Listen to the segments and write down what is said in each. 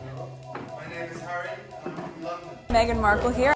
My name is Harry. I'm from London. Meghan Markle here.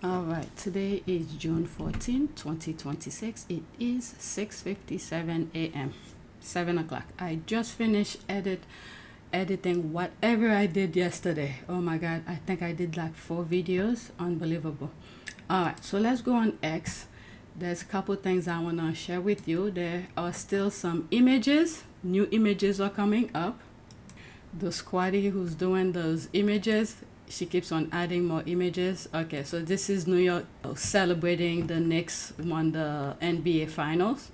All right, today is June 14, 2026. It is 6:57 a.m. 7 o'clock. I just finished editing whatever I did yesterday. Oh my god, I think I did like 4 videos. Unbelievable. All right, so let's go on X. There's a couple things I want to share with you. There are still some images. New images are coming up. The squatty who's doing those images, she keeps on adding more images. Okay, so this is New York celebrating the Knicks won the NBA Finals.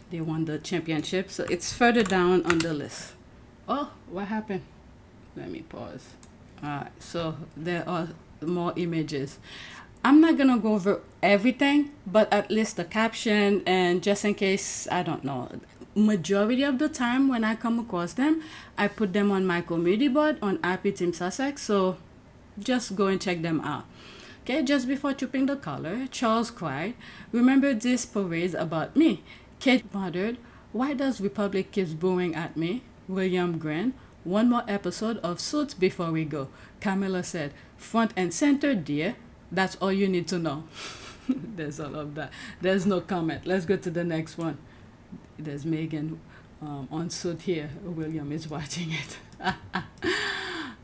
They won the championship. So it's further down on the list. Oh, what happened? Let me pause. Alright, so there are more images. I'm not gonna go over everything, but at least the caption, and just in case, I don't know, majority of the time when I come across them, I put them on my community board on APTS Sussex. So just go and check them out. Okay, just before tripping the color, Charles cried, "Remember this parade about me." Kate muttered, "Why does Republic keeps booing at me?" William grinned, "One more episode of Suits before we go." Camilla said, "Front and center, dear. That's all you need to know." There's all of that. There's no comment. Let's go to the next one. There's Meghan on Suit here. William is watching it.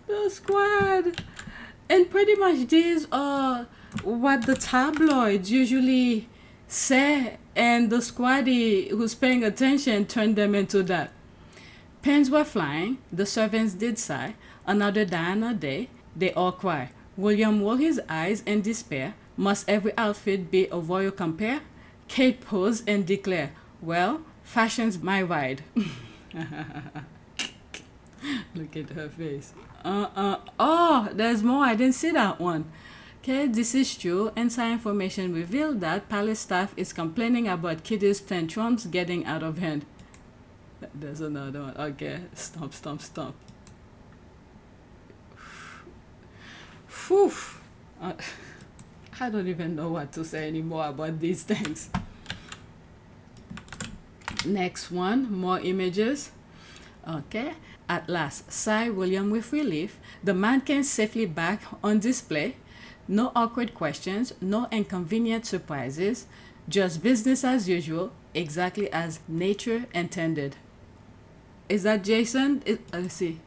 The squad. And pretty much these are what the tabloids usually say, and the squaddy who's paying attention turned them into that. Pens were flying, the servants did sigh, another Diana day, they all cry. William rolled his eyes in despair. Must every outfit be a royal compare? Kate posed and declared, "Well, fashion's my ride." Look at her face. Oh, there's more. I didn't see that one. Okay, this is true. Inside information revealed that palace staff is complaining about Kitty's tantrums getting out of hand. There's another one. Okay, stomp. Whew. I don't even know what to say anymore about these things. Next one, more images. Okay, at last, sigh William with relief. The mannequin safely back on display. No awkward questions, no inconvenient surprises, just business as usual, exactly as nature intended. Is that Jason? Let's see.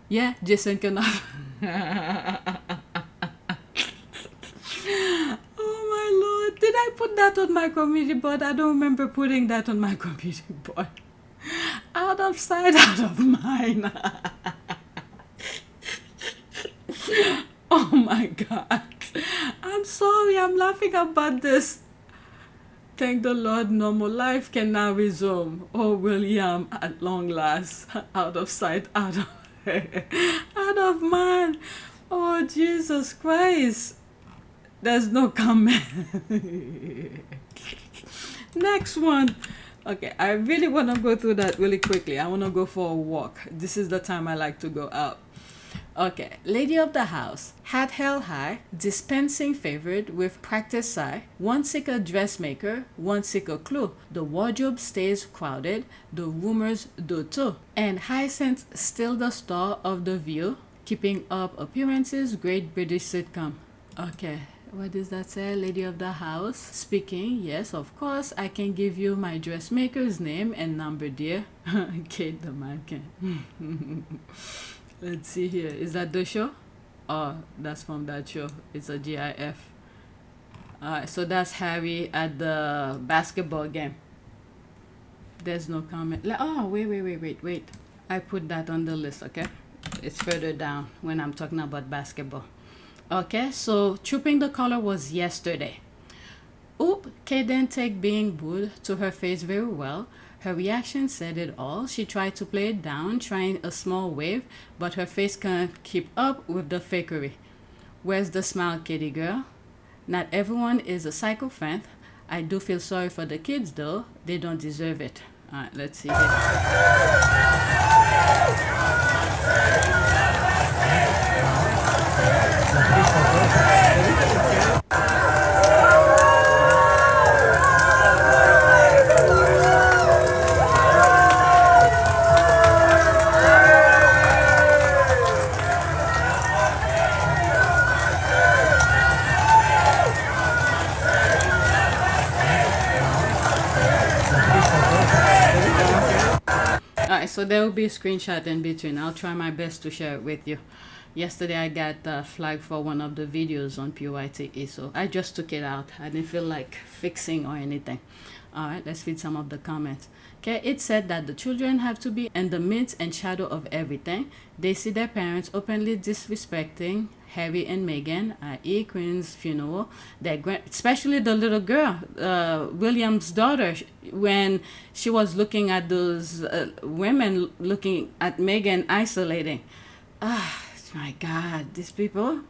Yeah, Jason Knapp. Oh my lord, did I put that on my community board? I don't remember putting that on my community board. Out of sight, out of mind. Oh my god. I'm sorry, I'm laughing about this. Thank the Lord, normal life can now resume. Oh, William, at long last, out of sight, out of out of mind. Oh, Jesus Christ. There's no comment. Next one. Okay, I really want to go through that really quickly. I want to go for a walk. This is the time I like to go out. Okay, lady of the house, hat held high, dispensing favorite with practice sigh, one sicker dressmaker, one sicker clue. The wardrobe stays crowded, the rumors do too. And Hyacinth still the star of the view, keeping up appearances, great British sitcom. Okay, what does that say? Lady of the house speaking. Yes, of course, I can give you my dressmaker's name and number, dear. Kate the mannequin. Let's see here. Is that the show? Oh, that's from that show. It's a GIF. Alright, so that's Harry at the basketball game. There's no comment. Oh, wait. I put that on the list, okay? It's further down when I'm talking about basketball. Okay, so Trooping the Color was yesterday. Oop, Kate didn't take being booed to her face very well. Her reaction said it all. She tried to play it down, trying a small wave, but her face can't keep up with the fakery. Where's the smile, kitty girl? Not everyone is a psychopath. I do feel sorry for the kids, though. They don't deserve it. All right, let's see Alright, so there will be a screenshot in between. I'll try my best to share it with you. Yesterday I got flagged for one of the videos on PYTE, so I just took it out. I didn't feel like fixing or anything. Alright, let's read some of the comments. Okay, it said that the children have to be in the midst and shadow of everything. They see their parents openly disrespecting Harry and Meghan, i.e. Queen's funeral. Especially the little girl, William's daughter, when she was looking at those women looking at Meghan isolating. My God, these people.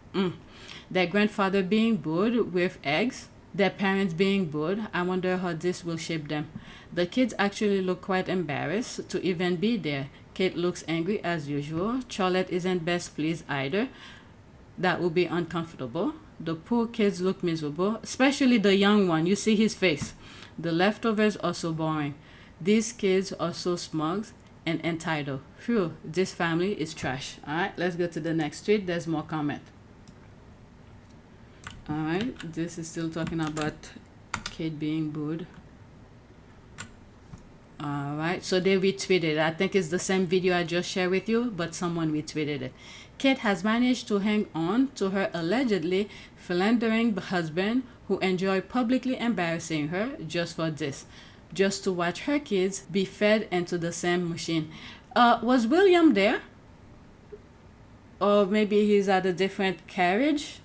Their grandfather being booed with eggs. Their parents being booed. I wonder how this will shape them. The kids actually look quite embarrassed to even be there. Kate looks angry as usual. Charlotte isn't best pleased either. That will be uncomfortable. The poor kids look miserable, especially the young one. You see his face. The leftovers are so boring. These kids are so smug and entitled. Phew, this family is trash. All right, let's go to the next tweet. There's more comment. All right, this is still talking about Kate being booed. All right, so they retweeted. I think it's the same video I just shared with you, but someone retweeted it. Kate has managed to hang on to her allegedly philandering husband who enjoyed publicly embarrassing her just for this, just to watch her kids be fed into the same machine. Was William there? Or maybe he's at a different carriage?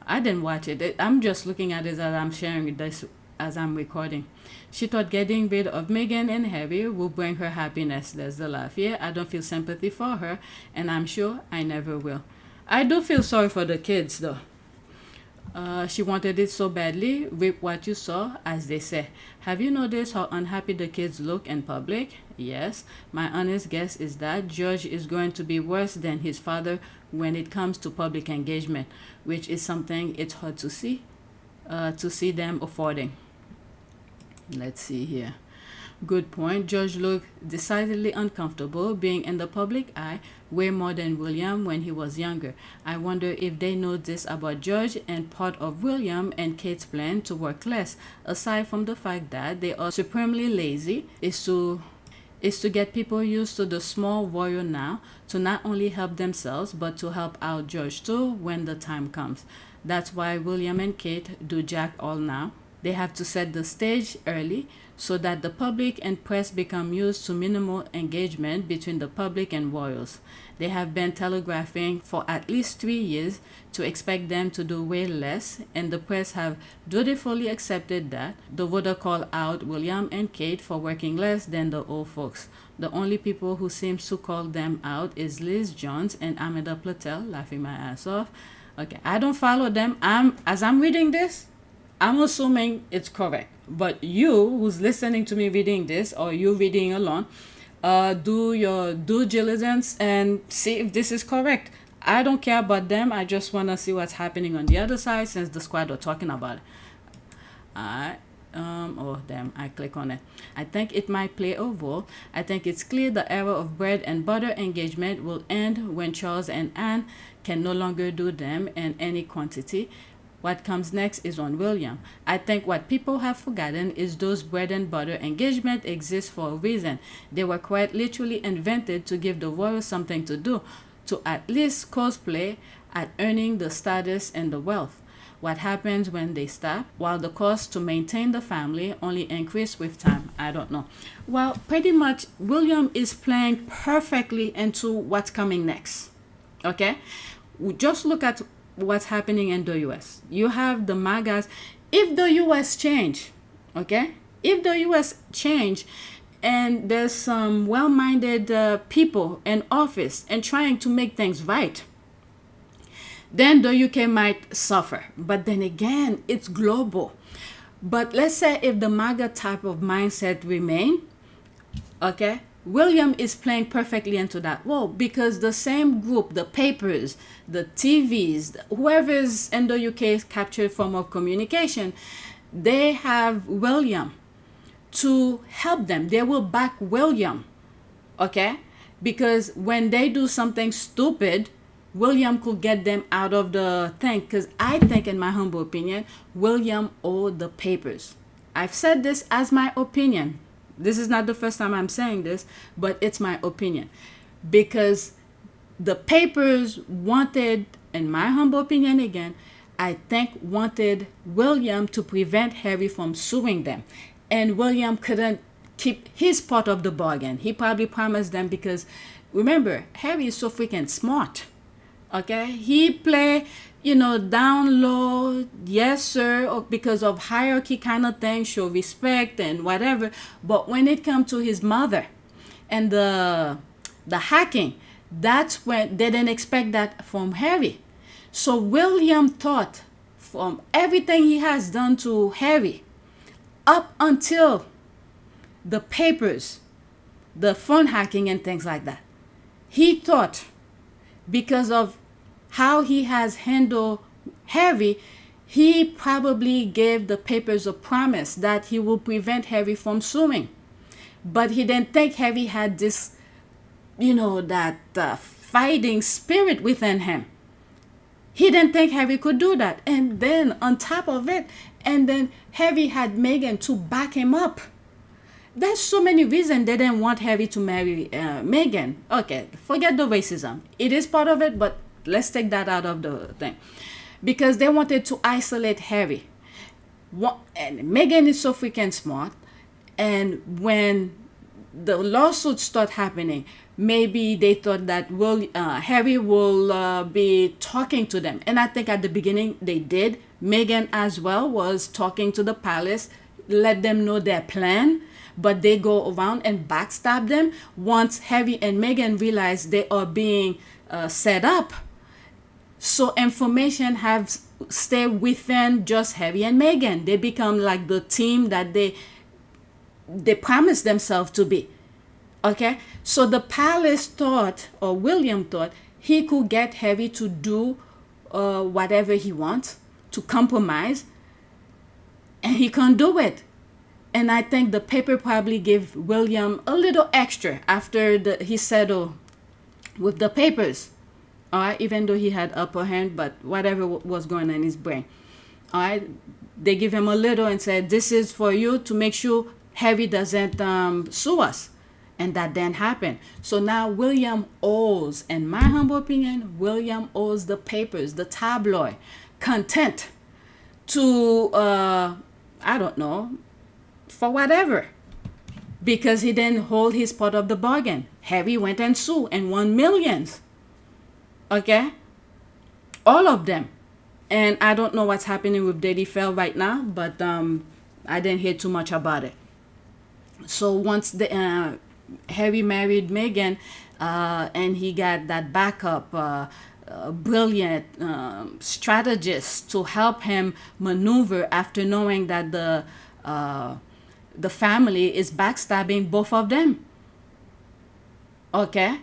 I didn't watch it. I'm just looking at it as I'm sharing this as I'm recording. She thought getting rid of Meghan and Harry will bring her happiness. There's the laugh. Yeah, I don't feel sympathy for her, and I'm sure I never will. I do feel sorry for the kids, though. She wanted it so badly. Reap what you saw, as they say. Have you noticed how unhappy the kids look in public? Yes. My honest guess is that George is going to be worse than his father when it comes to public engagement, which is something it's hard to see them affording. Let's see here. Good point. George looked decidedly uncomfortable being in the public eye way more than William when he was younger. I wonder if they know this about George and part of William and Kate's plan to work less, aside from the fact that they are supremely lazy, is to get people used to the small royal now, to not only help themselves but to help out George too when the time comes. That's why William and Kate do jack all now. They have to set the stage early so that the public and press become used to minimal engagement between the public and royals. They have been telegraphing for at least 3 years to expect them to do way less, and the press have dutifully accepted that. The voter called out William and Kate for working less than the old folks. The only people who seems to call them out is Liz Jones and Amanda Platel, laughing my ass off. Okay, I don't follow them. As I'm reading this, I'm assuming it's correct. But you, who's listening to me reading this, or you reading alone, do your due diligence and see if this is correct. I don't care about them. I just want to see what's happening on the other side since the squad are talking about it. Oh damn, I click on it. I think it might play a role. I think it's clear the era of bread and butter engagement will end when Charles and Anne can no longer do them in any quantity. What comes next is on William. I think what people have forgotten is those bread and butter engagement exist for a reason. They were quite literally invented to give the royals something to do, to at least cosplay at earning the status and the wealth. What happens when they stop? While the cost to maintain the family only increase with time. I don't know. Well, pretty much William is playing perfectly into what's coming next. Okay? Just look at what's happening in the US. You have the Meghans. If the US change, okay? If the US change and there's some well-minded people in office and trying to make things right, then the UK might suffer. But then again, it's global. But let's say if the MAGA type of mindset remain, okay, William is playing perfectly into that role because the same group, the papers, the TVs, whoever's in the UK's captured form of communication, they have William to help them. They will back William, okay? Because when they do something stupid, William could get them out of the thing. Because I think, in my humble opinion, William owed the papers. I've said this as my opinion. This is not the first time I'm saying this, but it's my opinion. Because the papers wanted, in my humble opinion again, I think wanted William to prevent Harry from suing them. And William couldn't keep his part of the bargain. He probably promised them because, remember, Harry is so freaking smart. Okay, he play, down low, yes sir, or because of hierarchy kind of thing, show respect and whatever. But when it comes to his mother and the hacking, that's when they didn't expect that from Harry. So William thought, from everything he has done to Harry, up until the papers, the phone hacking and things like that, he thought, because of how he has handled Harry, he probably gave the papers a promise that he will prevent Harry from suing. But he didn't think Harry had this, that fighting spirit within him. He didn't think Harry could do that. And then on top of it, and then Harry had Meghan to back him up. There's so many reasons they didn't want Harry to marry Meghan. Okay, forget the racism. It is part of it, but let's take that out of the thing. Because they wanted to isolate Harry. And Meghan is so freaking smart. And when the lawsuits start happening, maybe they thought that Harry will be talking to them. And I think at the beginning they did. Meghan as well was talking to the palace, let them know their plan. But they go around and backstab them once Harry and Meghan realize they are being set up. So information have stayed within just Harry and Meghan. They become like the team that they promised themselves to be. Okay? So the palace thought, or William thought, he could get Harry to do whatever he wants, to compromise, and he can't do it. And I think the paper probably gave William a little extra after he settled with the papers. All right, even though he had upper hand, but whatever was going on in his brain. All right, they give him a little and said, this is for you to make sure Harry doesn't sue us. And that didn't happen. So now William owes, in my humble opinion, William owes the papers, the tabloid, content to, I don't know, for whatever, because he didn't hold his part of the bargain. Harry went and sued and won millions. Okay, all of them. And I don't know what's happening with Daddy Phil right now, but I didn't hear too much about it. So once the Harry married Meghan, and he got that backup, brilliant strategist to help him maneuver after knowing that the family is backstabbing both of them. Okay,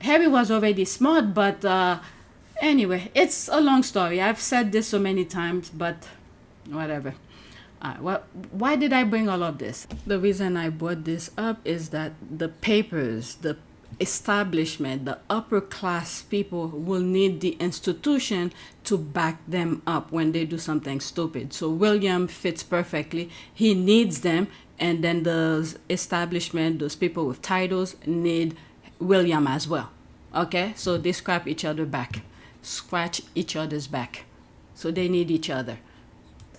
Harry was already smart, but anyway, it's a long story. I've said this so many times, but whatever. Well, why did I bring all of this? The reason I brought this up is that the papers, the establishment, the upper class people will need the institution to back them up when they do something stupid. So William fits perfectly. He needs them, and then the establishment, those people with titles, need William as well. Okay, so they scratch each other's back. So they need each other.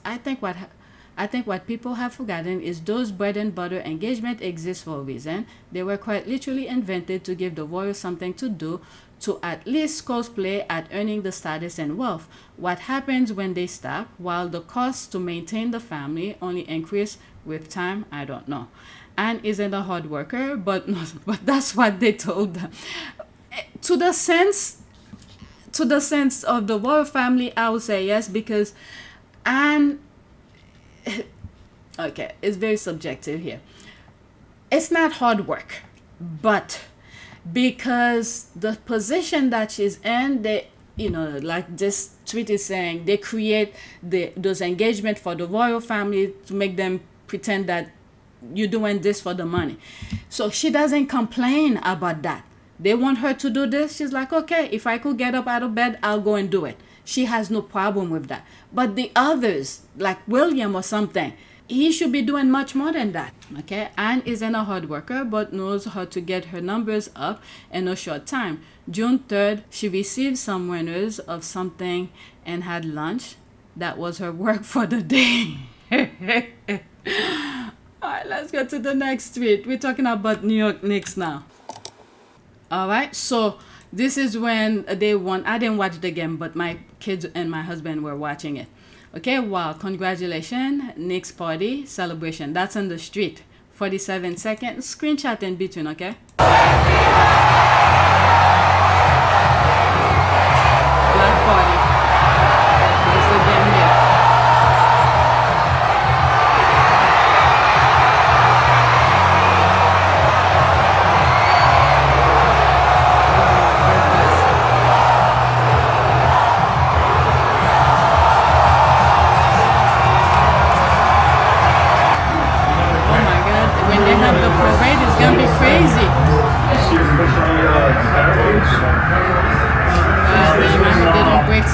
I think what people have forgotten is those bread and butter engagement exist for a reason. They were quite literally invented to give the royals something to do, to at least cosplay at earning the status and wealth. What happens when they stop, while the costs to maintain the family only increase with time, I don't know. Anne isn't a hard worker, but that's what they told them. To the sense of the royal family, I would say yes, because Anne, okay, it's very subjective here. It's not hard work, but because the position that she's in, they, like this tweet is saying, they create those engagement for the royal family to make them pretend that you're doing this for the money. So she doesn't complain about that. They want her to do this. She's like, okay, if I could get up out of bed, I'll go and do it. She has no problem with that. But the others, like William or something, he should be doing much more than that. Okay, Anne isn't a hard worker, but knows how to get her numbers up in a short time. June 3rd, she received some winners of something and had lunch. That was her work for the day. All right, let's go to the next tweet. We're talking about New York Knicks now. All right, so this is when they won. I didn't watch the game, but my kids and my husband were watching it. Okay, wow, congratulations, Knicks party celebration. That's on the street. 47 seconds. Screenshot in between, okay? Black party. That's the game here.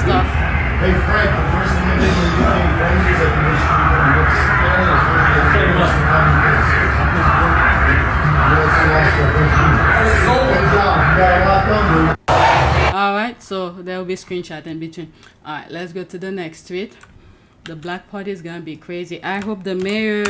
Hey Frank, the first thing you did when you became friends is like you should be the Knicks fan. Good job, you got a lot done, dude. Alright, so there will be screenshot in between. Alright, let's go to the next tweet. The black party is gonna be crazy. I hope the mayor,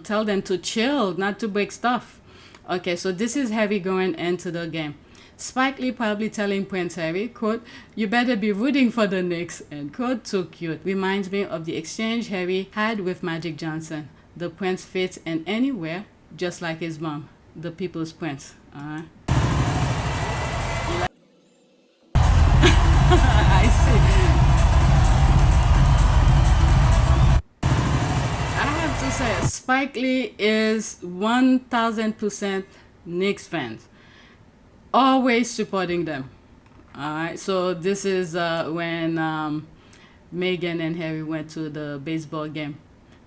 tell them to chill, not to break stuff. Okay, so this is Harry going into the game. Spike Lee probably telling Prince Harry, quote, "You better be rooting for the Knicks," end quote. So cute. Reminds me of the exchange Harry had with Magic Johnson. The prince fits in anywhere, just like his mom, the people's prince. I see. I have to say, Spike Lee is 1000% Knicks fans. Always supporting them. All right, so this is when Meghan and Harry went to the baseball game.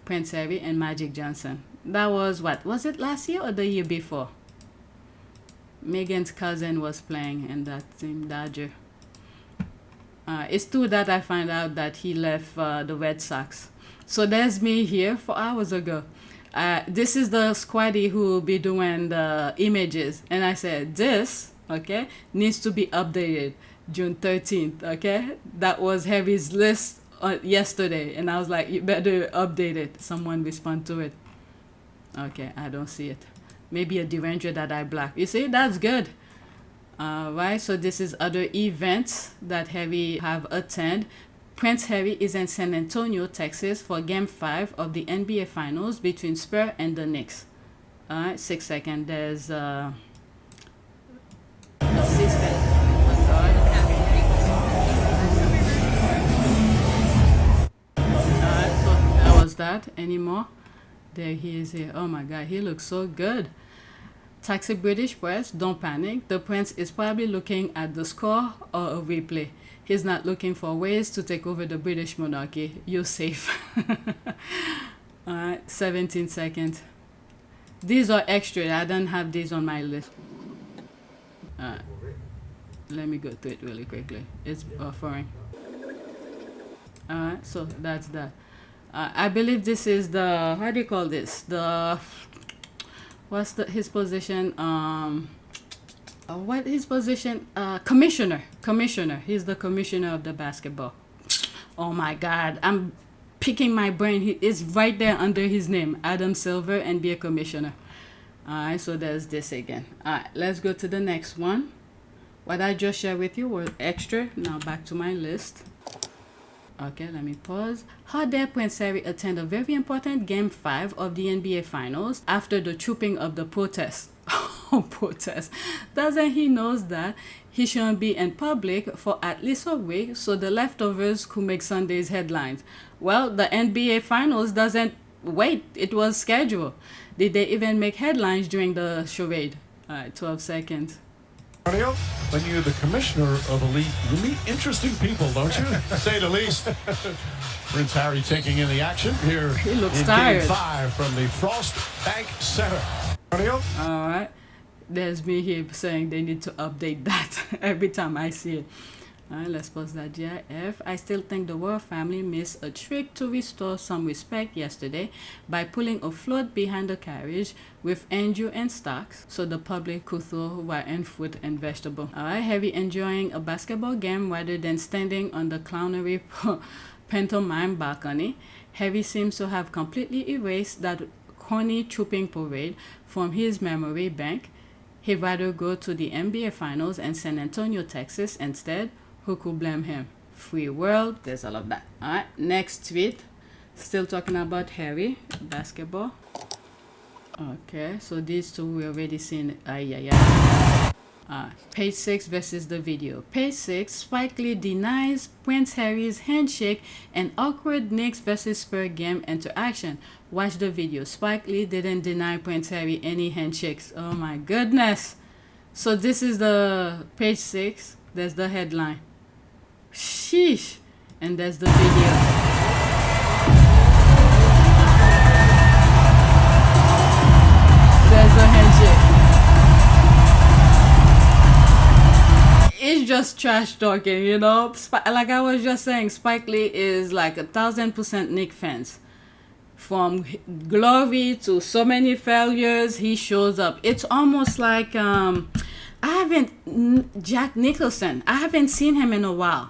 Prince Harry and Magic Johnson. That was what? Was it last year or the year before? Meghan's cousin was playing in that team, Dodger. It's true that I find out that he left the Red Sox. So there's me here 4 hours ago. This is the squaddy who will be doing the images. And I said, this, okay, needs to be updated June 13th, okay? That was Harry's list yesterday. And I was like, you better update it. Someone respond to it. Okay, I don't see it. Maybe a deranger that I blocked. You see, that's good. Right, so this is other events that Harry have attended. Prince Harry is in San Antonio, Texas for Game 5 of the NBA Finals between Spurs and the Knicks. Alright, 6 seconds. There's assistant. Alright, so that was that. Anymore? There he is here. Oh my god, he looks so good. Taxi British press, don't panic. The prince is probably looking at the score or a replay. He's not looking for ways to take over the British monarchy. You're safe. Alright, 17 seconds. These are extra. I don't have these on my list. Alright. Let me go through it really quickly. It's foreign. Alright, so that's that. I believe this is the, how do you call this? What's his position? What his position? Commissioner. He's the commissioner of the basketball. Oh my God, I'm picking my brain. It's right there under his name, Adam Silver, NBA commissioner. All right, so there's this again. All right, let's go to the next one. What I just shared with you was extra. Now back to my list. Okay, let me pause. How dare Prince Harry attend a very important Game 5 of the NBA Finals after the trooping of the protest? Oh, protest. Doesn't he knows that he shouldn't be in public for at least a week so the leftovers could make Sunday's headlines? Well, the NBA Finals doesn't wait. It was scheduled. Did they even make headlines during the charade? All right, 12 seconds. When you're the commissioner of Elite, you meet interesting people, don't you? To say the least. Prince Harry taking in the action here He looks in tired. Game 5 from the Frost Bank Center. All right, there's me here saying they need to update that every time I see it. All right, let's pause that GIF. I still think the royal family missed a trick to restore some respect yesterday by pulling a float behind the carriage with Andrew and Stocks so the public could throw rotten fruit and vegetable. All right, Harry enjoying a basketball game rather than standing on the clownery pantomime balcony. Harry seems to have completely erased that corny trooping parade from his memory bank. He'd rather go to the NBA Finals in San Antonio, Texas instead. Who could blame him? Free world, there's all of that. All right, next tweet. Still talking about Harry basketball. Okay, so these two we already seen. Page 6 versus the video. Page 6, Spike Lee denies Prince Harry's handshake and awkward Knicks versus Spurs game interaction. Watch the video. Spike Lee didn't deny Prince Harry any handshakes. Oh my goodness. So this is the page 6. There's the headline. Sheesh. And there's the video. There's the handshake. It's just trash talking, you know. Like I was just saying, Spike Lee is like 1,000% Knick fans. From glory to so many failures, he shows up. It's almost like Jack Nicholson. I haven't seen him in a while.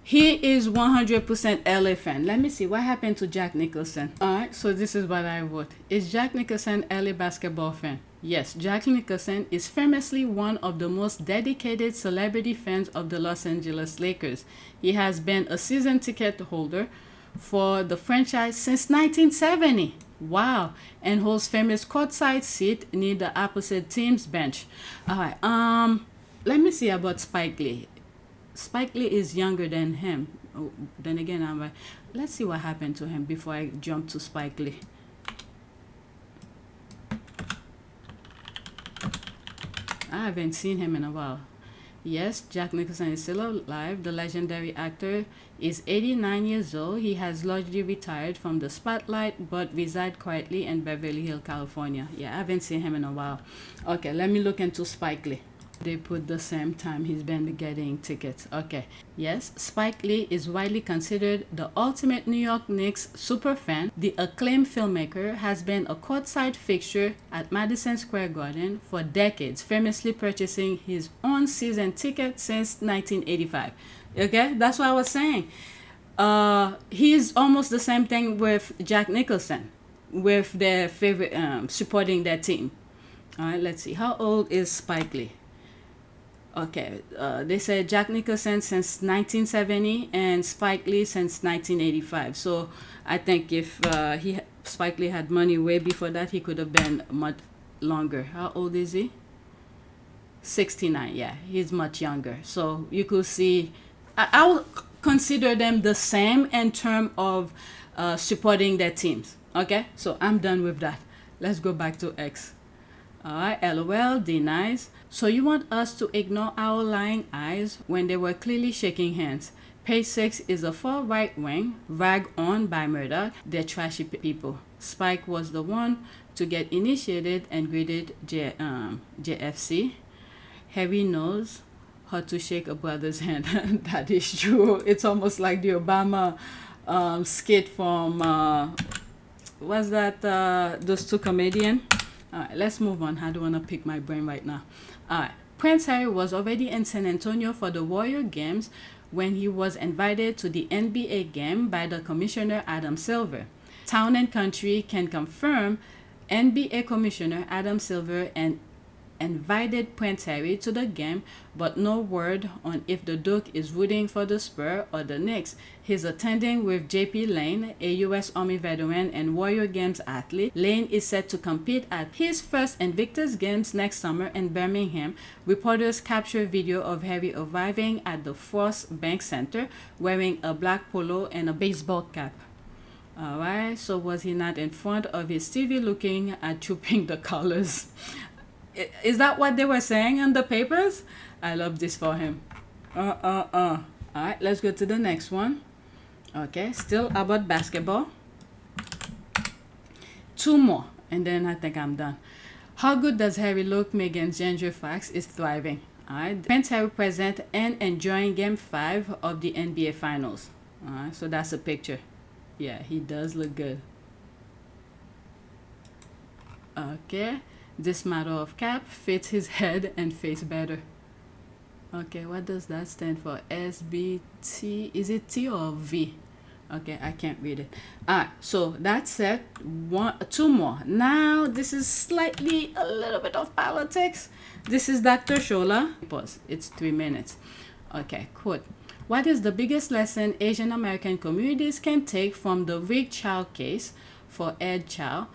He is 100% LA fan. Let me see what happened to Jack Nicholson. All right, so this is what I wrote. Is Jack Nicholson LA basketball fan? Yes, Jack Nicholson is famously one of the most dedicated celebrity fans of the Los Angeles Lakers. He has been a season ticket holder for the franchise since 1970. Wow. And holds famous courtside seat near the opposite team's bench. All right, let me see about Spike Lee. Spike Lee is younger than him. Oh, then again, I'm like, let's see what happened to him before I jump to Spike Lee. I haven't seen him in a while. Yes, Jack Nicholson is still alive. The legendary actor is 89 years old. He has largely retired from the spotlight but resides quietly in Beverly Hills, California. Yeah, I haven't seen him in a while. Okay, let me look into Spike Lee. They put the same time he's been getting tickets. Okay. Yes, Spike Lee is widely considered the ultimate New York Knicks superfan. The acclaimed filmmaker has been a courtside fixture at Madison Square Garden for decades, famously purchasing his own season ticket since 1985. Okay, that's what I was saying. He's almost the same thing with Jack Nicholson, with their favorite supporting their team. All right, let's see. How old is Spike Lee? Okay, they said Jack Nicholson since 1970 and Spike Lee since 1985. So I think if Spike Lee had money way before that, he could have been much longer. How old is he? 69. Yeah, he's much younger. So you could see, I would consider them the same in terms of supporting their teams. Okay, so I'm done with that. Let's go back to X. All right, LOL denies. So you want us to ignore our lying eyes when they were clearly shaking hands. Page 6 is a far right wing, rag on by Murdoch. They're trashy people. Spike was the one to get initiated and greeted JFC. Harry knows how to shake a brother's hand. That is true. It's almost like the Obama skit from, what's that, those two comedians? All right, let's move on. I don't want to pick my brain right now. All right. Prince Harry was already in San Antonio for the Warrior games when he was invited to the NBA game by the commissioner Adam Silver. Town and Country can confirm NBA Commissioner Adam Silver and invited Prince Harry to the game, but no word on if the Duke is rooting for the Spurs or the Knicks. He's attending with JP Lane, a U.S. Army veteran and Warrior Games athlete. Lane is set to compete at his first Invictus Games next summer in Birmingham. Reporters capture video of Harry arriving at the Frost Bank Center wearing a black polo and a baseball cap. Alright, so was he not in front of his TV looking at trooping the colors? Is that what they were saying in the papers? I love this for him. Alright, let's go to the next one. Okay, still about basketball. Two more, and then I think I'm done. How good does Harry look? Meghans Ginger Fox is thriving. Alright, Prince Harry present and enjoying Game 5 of the NBA Finals. Alright, so that's a picture. Yeah, he does look good. Okay. This matter of cap fits his head and face better. Okay, what does that stand for? SBT? Is it T or V? Okay, I can't read it. Alright, so that's it. Two more. Now, this is slightly a little bit of politics. This is Dr. Shola. Pause. It's 3 minutes. Okay, quote. What is the biggest lesson Asian American communities can take from the Rick Chow case for Ed Chow?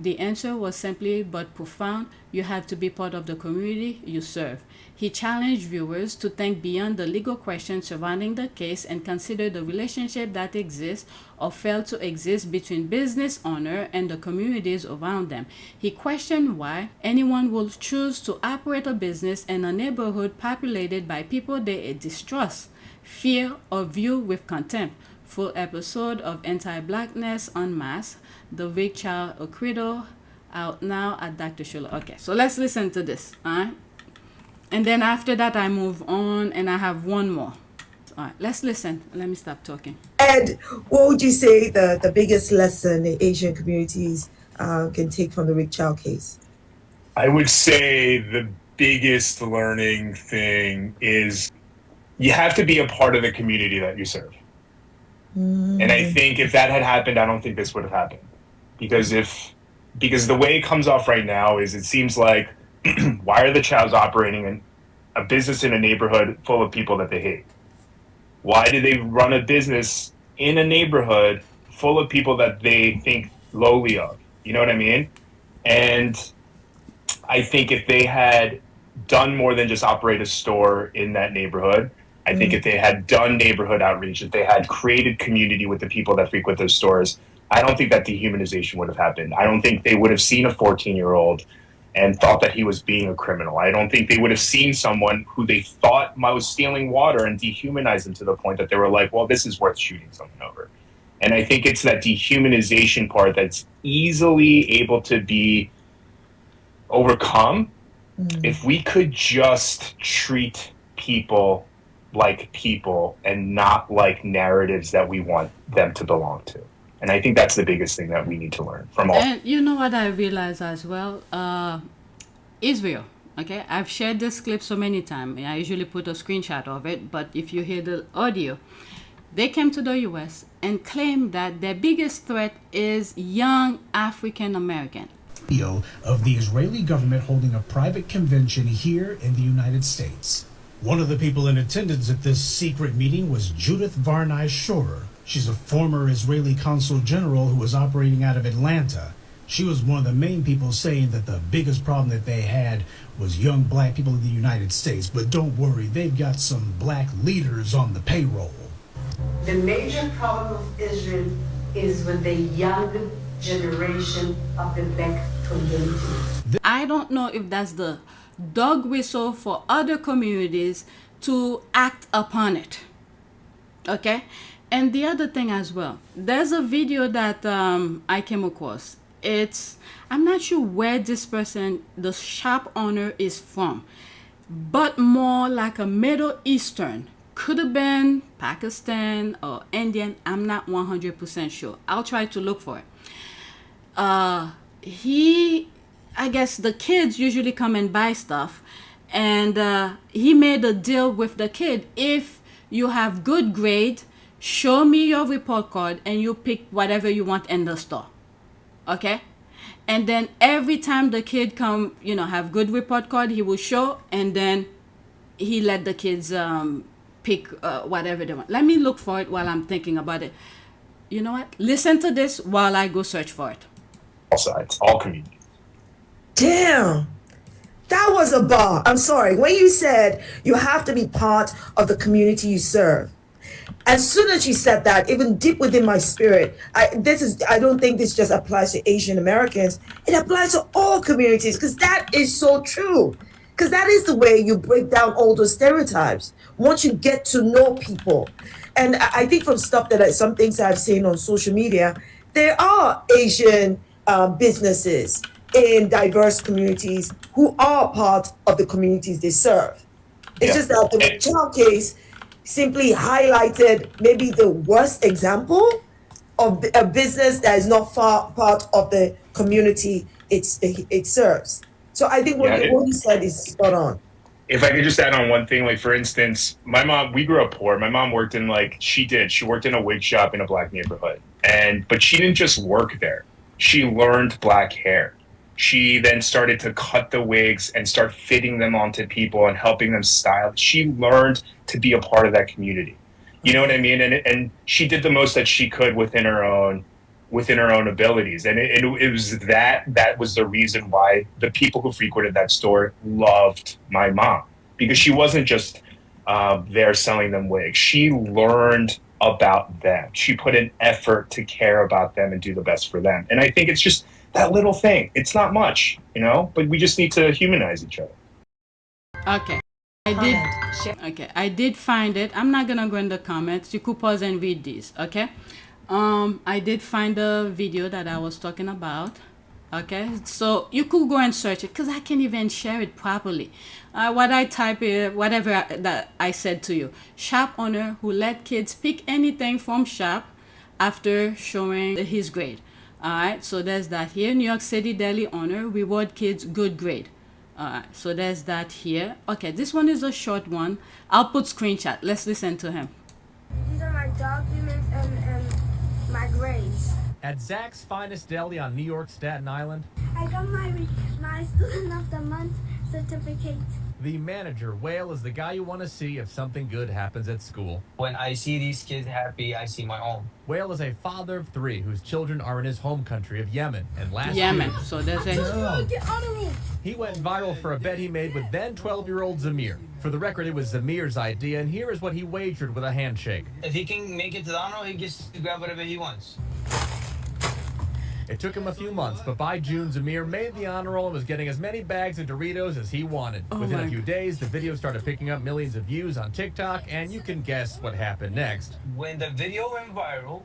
The answer was simply but profound. You have to be part of the community you serve. He challenged viewers to think beyond the legal questions surrounding the case and consider the relationship that exists or failed to exist between business owner and the communities around them. He questioned why anyone would choose to operate a business in a neighborhood populated by people they distrust, fear, or view with contempt. Full episode of Anti-Blackness Unmasked, the Rick Chow acquittal, out now at Dr. Shola. Okay, so let's listen to this. All right, and then after that I move on, and I have one more. All right, let's listen. Let me stop talking. Ed, what would you say the biggest lesson the Asian communities can take from the Rick Chow case? I would say the biggest learning thing is you have to be a part of the community that you serve. And I think if that had happened, I don't think this would have happened. Because the way it comes off right now is it seems like, why are the Chows operating in a business in a neighborhood full of people that they hate? Why do they run a business in a neighborhood full of people that they think lowly of? You know what I mean? And I think if they had done more than just operate a store in that neighborhood, I think if they had done neighborhood outreach, if they had created community with the people that frequent those stores, I don't think that dehumanization would have happened. I don't think they would have seen a 14-year-old and thought that he was being a criminal. I don't think they would have seen someone who they thought was stealing water and dehumanized them to the point that they were like, well, this is worth shooting someone over. And I think it's that dehumanization part that's easily able to be overcome if we could just treat people like people and not like narratives that we want them to belong to. And I think that's the biggest thing that we need to learn from all. And you know what I realize as well? Israel. Okay, I've shared this clip so many times. I usually put a screenshot of it, but if you hear the audio, they came to the U.S. and claimed that their biggest threat is young African American. Of the Israeli government holding a private convention here in the United States. One of the people in attendance at this secret meeting was Judith Varnai Shorer. She's a former Israeli consul general who was operating out of Atlanta. She was one of the main people saying that the biggest problem that they had was young black people in the United States. But don't worry, they've got some black leaders on the payroll. The major problem of Israel is with the young generation of the black community. I don't know if that's the dog whistle for other communities to act upon it. Okay? And the other thing as well, there's a video that I came across. I'm not sure where this person, the shop owner, is from, but more like a Middle Eastern. Could have been Pakistan or Indian. I'm not 100% sure. I'll try to look for it. I guess the kids usually come and buy stuff, and he made a deal with the kid. If you have good grade, show me your report card, and you pick whatever you want in the store. Okay? And then every time the kid come, have good report card, he will show, and then he let the kids pick whatever they want. Let me look for it while I'm thinking about it. You know what? Listen to this while I go search for it. All sides, all communities. Damn. That was a bar. I'm sorry. When you said you have to be part of the community you serve, as soon as you said that, even deep within my spirit, I don't think this just applies to Asian Americans. It applies to all communities, because that is so true. Because that is the way you break down all those stereotypes. Once you get to know people. And I think from stuff some things I've seen on social media, there are Asian businesses in diverse communities who are part of the communities they serve. It's just that the child case simply highlighted maybe the worst example of a business that is not part of the community it serves. So I think what you said is spot on. If I could just add on one thing, like for instance, my mom, we grew up poor. My mom worked in she worked in a wig shop in a black neighborhood. But she didn't just work there. She learned black hair. She then started to cut the wigs and start fitting them onto people and helping them style. She learned to be a part of that community. You know what I mean? And she did the most that she could within her own abilities. And it was that was the reason why the people who frequented that store loved my mom, because she wasn't just there selling them wigs. She learned about them. She put an effort to care about them and do the best for them. And I think it's just that little thing. It's not much, but we just need to humanize each other. Okay. I did find it. I'm not gonna go in the comments. You could pause and read these, okay? I did find the video that I was talking about. Okay, so you could go and search it, because I can't even share it properly. What I type is whatever that I said to you. Shop owner who let kids pick anything from shop after showing his grade. All right, so there's that here. New York City deli owner reward kids good grade. All right, so there's that here. Okay, this one is a short one. I'll put screenshot. Let's listen to him. These are my documents and my grades. At Zach's Finest Deli on New York Staten Island, I got my Student of the Month certificate. the manager, Whale, is the guy you want to see if something good happens at school. When I see these kids happy, I see my own. Whale is a father of 3 whose children are in his home country of Yemen. And last Yemen. year, So there's Get out of me! he went viral for a bet he made with then 12-year-old Zamir. For the record, it was Zamir's idea, and here is what he wagered with a handshake. If he can make it to the honor, he gets to grab whatever he wants. It took him a few months, but by June, Zamir made the honor roll and was getting as many bags of Doritos as he wanted. Within a few days, the video started picking up millions of views on TikTok, and you can guess what happened next. When the video went viral,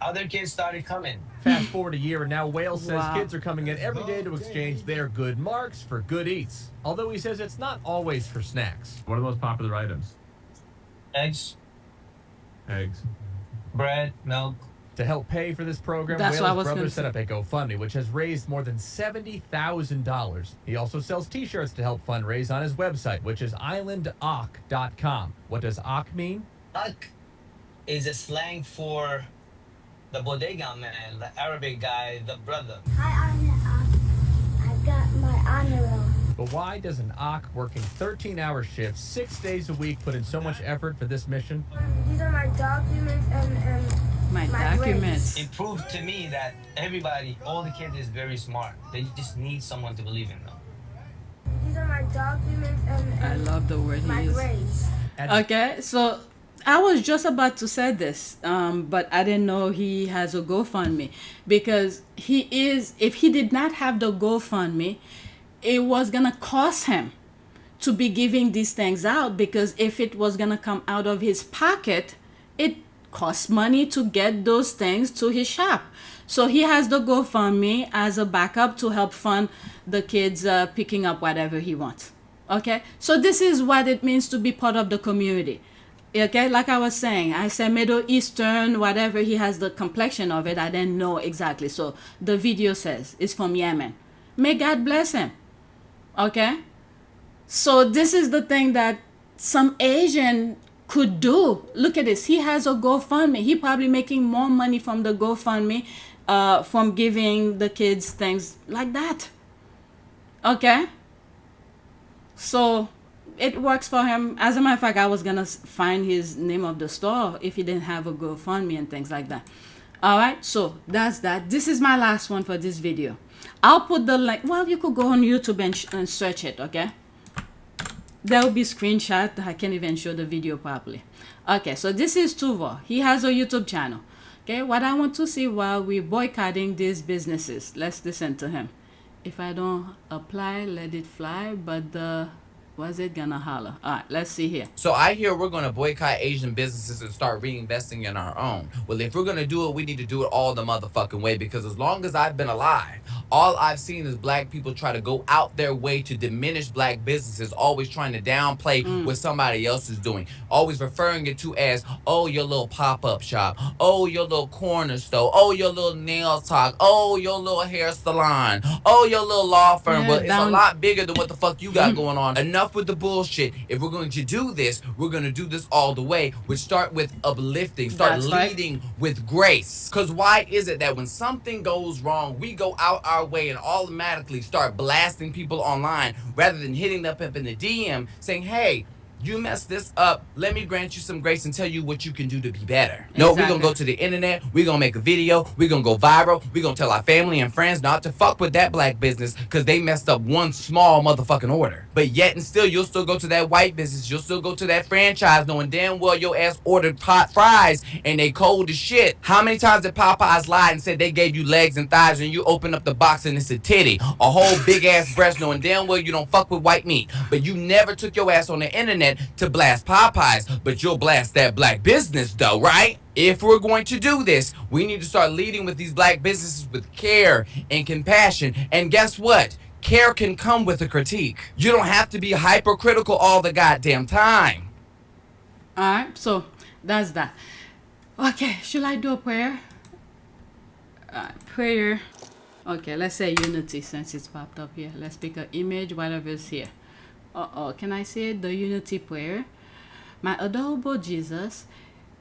other kids started coming. Fast forward a year, and now Whale says Wow. kids are coming in every day to exchange their good marks for good eats. Although he says it's not always for snacks. What are the most popular items? Eggs, Eggs. bread, milk. To help pay for this program, That's what I Whale's was brother gonna set up a GoFundMe, which has raised more than $70,000. He also sells T-shirts to help fundraise on his website, which is islandoc.com. What does OC mean? Ak is a slang for the bodega man, the Arabic guy, the brother. Hi, I got my honor roll. But why does an OC working 13-hour shifts 6 days a week put in so much effort for this mission? These are my documents and my grades. documents. It proved to me that everybody, all the kids is very smart. They just need someone to believe in them. These are my documents and I love the word my he used. grades. Okay, so I was just about to say this, but I didn't know he has a GoFundMe, because if he did not have the GoFundMe, it was gonna cost him to be giving these things out, because if it was gonna come out of his pocket, it costs money to get those things to his shop. So he has the GoFundMe as a backup to help fund the kids picking up whatever he wants. Okay, so this is what it means to be part of the community. Okay, like I was saying, I said Middle Eastern, whatever, he has the complexion of it. I didn't know exactly. So the video says it's from Yemen. May God bless him. Okay, so this is the thing that some Asian could do. Look at this. He has a GoFundMe. He probably making more money from the GoFundMe, from giving the kids things like that. Okay? So it works for him. As a matter of fact, I was gonna find his name of the store if he didn't have a GoFundMe and things like that. All right, so that's that. This is my last one for this video. I'll put the link. Well, you could go on YouTube and search it. Okay, there will be screenshot. I can't even show the video properly. Okay, so this is Tuvo. He has a YouTube channel. Okay, what I want to see while we're boycotting these businesses, let's listen to him. If I don't apply, let it fly, but the was it gonna holler? All right, let's see here. So I hear we're gonna boycott Asian businesses and start reinvesting in our own. Well, if we're gonna do it, we need to do it all the motherfucking way, because as long as I've been alive, all I've seen is black people try to go out their way to diminish black businesses, always trying to downplay what somebody else is doing, always referring it to as, oh, your little pop-up shop, oh, your little corner store, oh, your little nail talk, oh, your little hair salon, oh, your little law firm. Yeah, Well, it's a lot bigger than what the fuck you got going on. Enough with the bullshit. If we're going to do this, we're going to do this all the way. We start with uplifting, start leading with grace. Because why is it that when something goes wrong, we go out our way and automatically start blasting people online rather than hitting them up in the DM saying, hey, you messed this up. Let me grant you some grace and tell you what you can do to be better. No, we're going to go to the internet. We're going to make a video. We're going to go viral. We're going to tell our family and friends not to fuck with that black business because they messed up one small motherfucking order. But yet and still, you'll still go to that white business. You'll still go to that franchise knowing damn well your ass ordered hot fries and they cold as shit. How many times did Popeyes lie and said they gave you legs and thighs and you open up the box and it's a titty? A whole big ass breast knowing damn well you don't fuck with white meat. But you never took your ass on the internet to blast Popeyes, but you'll blast that black business though, right? If we're going to do this, we need to start leading with these black businesses with care and compassion. And guess what? Care can come with a critique. You don't have to be hypercritical all the goddamn time. All right, so that's that. Okay, should I do a prayer? Prayer. Okay, let's say unity since it's popped up here. Let's pick an image, whatever is here. Can I say the unity prayer? My adorable Jesus,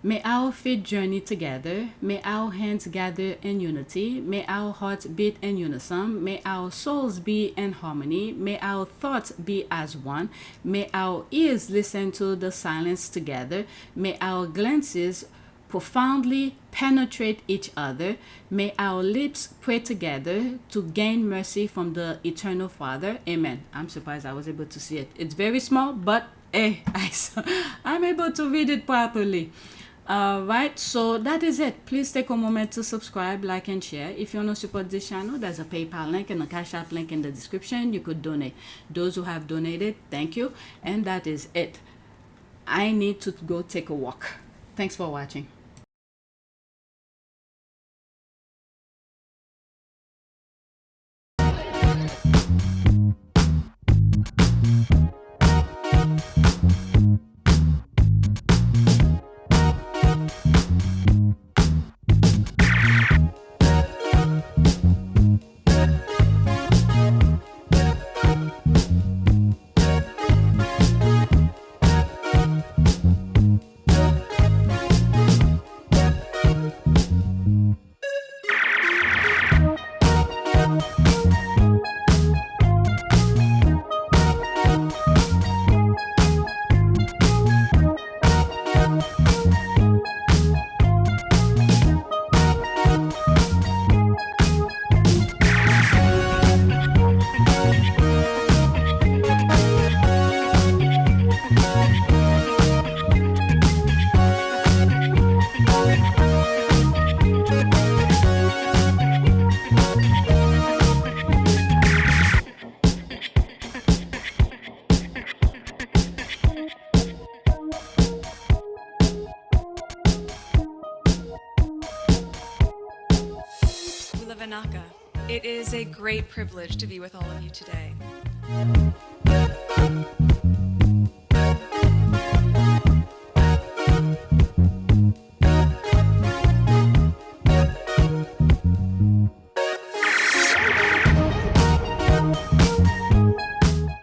may our feet journey together. May our hands gather in unity. May our hearts beat in unison. May our souls be in harmony. May our thoughts be as one. May our ears listen to the silence together. May our glances profoundly penetrate each other. May our lips pray together to gain mercy from the eternal Father. Amen. I'm surprised I was able to see it. It's very small, but hey, I'm able to read it properly. Right, so that is it. Please take a moment to subscribe, like, and share. If you want to support this channel, there's a PayPal link and a Cash App link in the description. You could donate. Those who have donated, thank you. And that is it. I need to go take a walk. Thanks for watching. It is a great privilege to be with all of you today.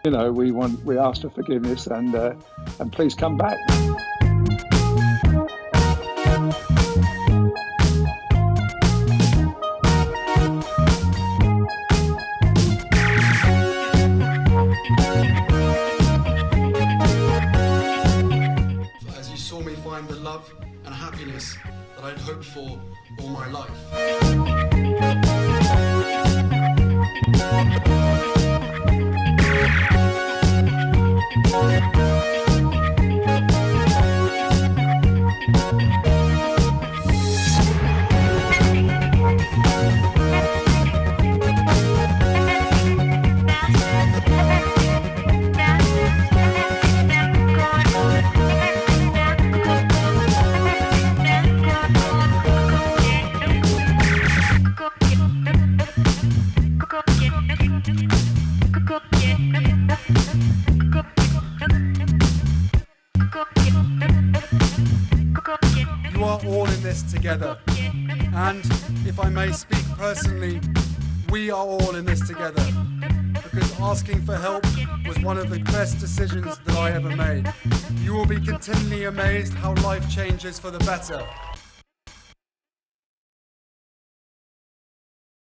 You know, we ask for forgiveness and please come back. As you saw me find the love and happiness that I'd hoped for all my life. You are all in this together. And if I may speak personally, we are all in this together. Because asking for help was one of the best decisions that I ever made. You will be continually amazed how life changes for the better.